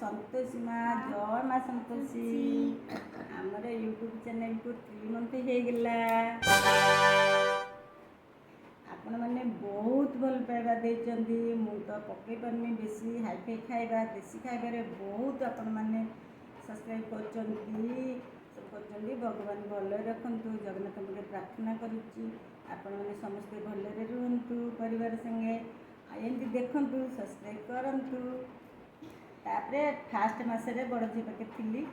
संतोषी माँ जय माँ संतोषी आमर यूट्यूब चैनल को 3 मंथ हो गला आपण मैंने बहुत भल पाइबा देचंदी मु तो पकई पारनी बेसी हाईफाई खाइबा देसी खाइबार बहुत आपण मैंने सब्सक्राइब करचंदी भगवान भल रखंतु जगन्नाथ मुझे प्रार्थना करुच्ची आपण मैंने समस्ते भलरे रुहंतु परिवार संगे एमती देखंतु सब्सक्राइब करंतु तापरे फास्ट मासरे बड़ झी पाखे थी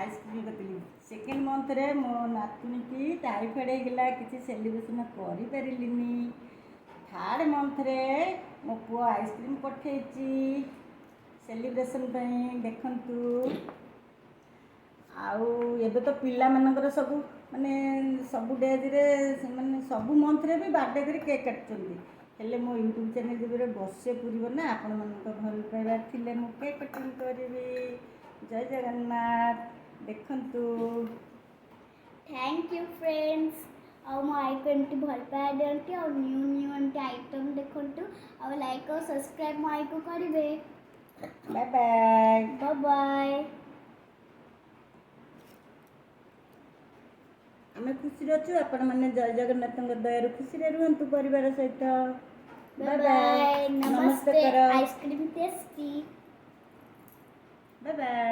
आइसक्रीम करी सेकेंड मंथ रे मो नातुणी की टाइफाइड हो गला किसी सेलिब्रेशन करि परिलिनी थर्ड मंथ रे मो पुआ आइसक्रीम पठेची सेलिब्रेशन देखंतु आउ एबे तो पिला मानकर सब माने सब डेज रे माने सब मंथ रे भी बर्थडे करी केक काटचंदी हेले मो यूट्यूब चैनल जब बसे पूरब ना आपण मन भल पाइबार थिले मु केक कटिंग करिवे जय जगन्नाथ देखंतु थैंक यू फ्रेंड्स और मो आई को एमती भल पाया दियंती और न्यू न्यू एमती आइटम देखंतु और लाइक और सब्सक्राइब मो आई को करिवे बाय बाय बाय बाय आमे खुशी अच्छु आपण मैंने जय जगन्नाथ दयार खुशी रुहतु परिवार सहित बाय बाय नमस्ते आइसक्रीम टेस्टी बाय बाय।